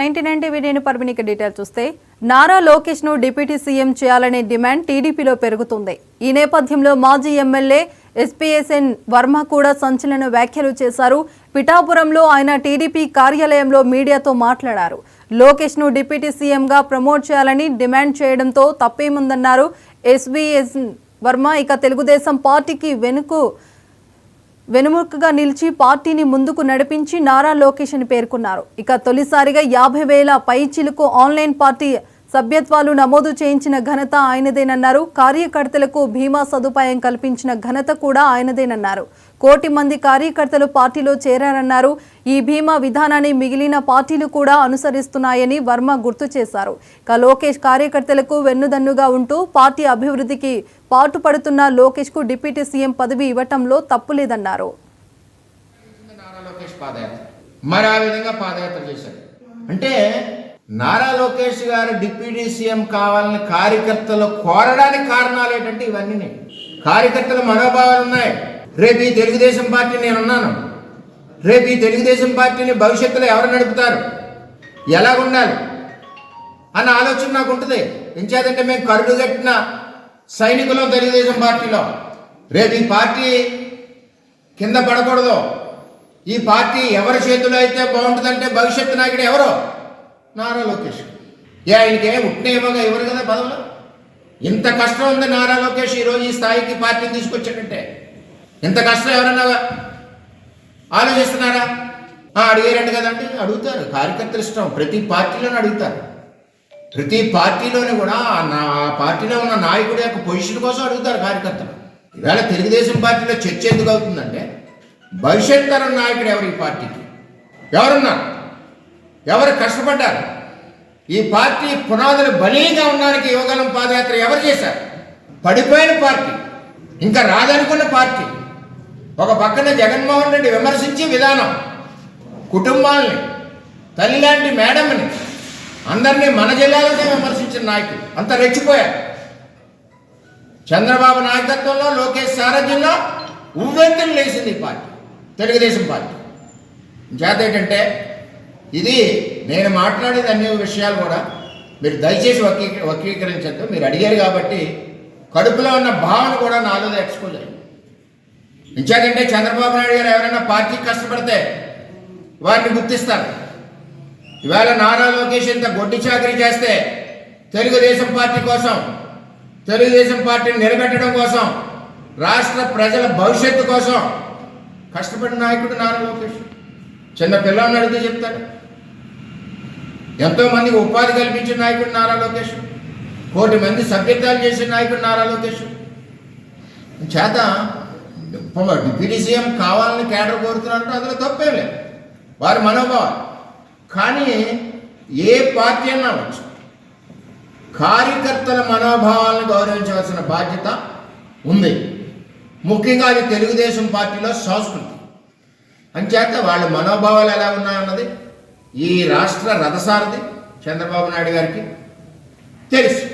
99 TV నేను పర్మినిక detail చూస్తే నారా లోకేష్ ను డిప్యూటీ సీఎం చేయాలనే డిమాండ్ టీడీపీలో పెరుగుతుంది. ఈ నేపథ్యంలో మాజీ ఎమ్మెల్యే ఎస్పీఎస్ఎన్ వర్మ కూడా సంచలన వ్యాఖ్యలు చేశారు. పిఠాపురంలో ఆయన టీడీపీ కార్యాలయంలో మీడియాతో మాట్లాడారు. లోకేష్ ను డిప్యూటీ సీఎం గా ప్రమోట్ చేయాలని డిమాండ్ చేయడంతో తప్పేముందన్నారు ఎస్పీఎస్ఎన్ వర్మ. ఇక తెలుగుదేశం పార్టీకి వెనుముకగా నిలిచి పార్టీని ముందుకు నడిపించి నారా లోకేష్ అని పేర్కొన్నారు. ఇక తొలిసారిగా 50,000 పైచిలకు ఆన్లైన్ పార్టీ సభ్యత్వాలు నమోదు చేయించిన ఘనత ఆయనదేనన్నారు. కార్యకర్తలకు బీమా సదుపాయం కల్పించిన ఘనత కూడా ఆయనదేనన్నారు. 1 కోటి మంది కార్యకర్తలు పార్టీలో చేరారన్నారు. ఈ బీమా విధానాన్ని మిగిలిన పార్టీలు కూడా అనుసరిస్తున్నాయని వర్మ గుర్తు చేశారు. ఇక లోకేష్ కార్యకర్తలకు వెన్నుదన్నుగా ఉంటూ పార్టీ అభివృద్ధికి పాటుపడుతున్న లోకేష్ కు డిప్యూటీ సీఎం పదవి ఇవ్వటంలో తప్పు లేదన్నారు. అంటే నారా లోకేష్ గారు డిప్యూటీ సీఎం కావాలని కార్యకర్తలు కోరడానికి కారణాలు ఏంటంటే ఇవన్నీ కార్యకర్తల మనోభావాలు ఉన్నాయి. రేపు ఈ తెలుగుదేశం పార్టీ నేనున్నాను, రేపు ఈ తెలుగుదేశం పార్టీని భవిష్యత్తులో ఎవరు నడుపుతారు, ఎలా ఉండాలి అన్న ఆలోచన నాకు ఉంటుంది. ఎంచేదంటే మేము కరుడు కట్టిన సైనికులం తెలుగుదేశం పార్టీలో. రేపు ఈ పార్టీ కింద పడకూడదు, ఈ పార్టీ ఎవరి చేతిలో అయితే బాగుంటుందంటే భవిష్యత్తు నాయకుడు ఎవరో నారా లోకేష్. ఆయనకి ఏం ఉట్టినేమోగా ఎవరు కదా పదవులు. ఇంత కష్టం ఉంది నారా లోకేష్ ఈరోజు ఈ స్థాయికి పార్టీని తీసుకొచ్చాడంటే. ఇంత కష్టం ఎవరన్నా ఆలోచిస్తున్నారా? అడిగారంట కదండి, అడుగుతారు. కార్యకర్తలు ఇష్టం, ప్రతి పార్టీలోనే అడుగుతారు. ప్రతి పార్టీలోనే కూడా ఆ పార్టీలో ఉన్న నాయకుడి యొక్క పొజిషన్ కోసం అడుగుతారు కార్యకర్తలు. ఈవేళ తెలుగుదేశం పార్టీలో చర్చ ఎందుకు అవుతుందంటే భవిష్యత్ తరం నాయకుడు ఎవరు, ఈ పార్టీకి ఎవరున్నారు, ఎవరు కష్టపడ్డారు, ఈ పార్టీ పునాదులు బలీగా ఉండడానికి యువగలం పాదయాత్ర ఎవరు చేశారు? పడిపోయిన పార్టీ, ఇంకా రాదనుకున్న పార్టీ. ఒక పక్కన జగన్మోహన్ రెడ్డి విమర్శించి విధానం, కుటుంబాలని, తల్లి లాంటి మేడంని, అందరినీ మన జిల్లాలోనే విమర్శించిన నాయకులు అంత రెచ్చిపోయారు. చంద్రబాబు నాయకత్వంలో లోకేష్ సారథ్యంలో ఉవ్వెత్తులు లేచింది ఈ పార్టీ, తెలుగుదేశం పార్టీ. చేత ఏంటంటే ఇది నేను మాట్లాడేది అన్ని విషయాలు కూడా మీరు దయచేసి వక్రీకరించద్దు. మీరు అడిగారు కాబట్టి కడుపులో ఉన్న భావన కూడా నాలో ఎక్స్పోజ్ అయ్యింది. ఇంచేదంటే చంద్రబాబు నాయుడు గారు ఎవరైనా పార్టీకి కష్టపడితే వారిని గుర్తిస్తారు. ఇవాళ నారా లోకేష్ ఇంత గొడ్డి చాకరీ చేస్తే తెలుగుదేశం పార్టీ కోసం, తెలుగుదేశం పార్టీని నిలబెట్టడం కోసం, రాష్ట్ర ప్రజల భవిష్యత్తు కోసం కష్టపడిన నాయకుడు నారా లోకేష్. చిన్న పిల్లల్ని అడిగితే చెప్తారు. ఎంతోమందికి ఉపాధి కల్పించిన నాయకుడు నారా లోకేష్. 1 కోటి మంది సభ్యత్వాలు చేసిన నాయకుడు నారా లోకేష్. చేత డిప్యూటీ సీఎం కావాలని కేడర్ కోరుతున్నట్టు అందులో తప్పేం లేదు, వారి మనోభావాలు. కానీ ఏ పార్టీ అన్నా వచ్చు, కార్యకర్తల మనోభావాలను గౌరవించవలసిన బాధ్యత ఉంది. ముఖ్యంగా అది తెలుగుదేశం పార్టీలో సంస్కృతి. అంచేత వాళ్ళ మనోభావాలు ఎలా ఉన్నాయన్నది ఈ రాష్ట్ర రథసారథి చంద్రబాబు నాయుడు గారికి తెలుసు.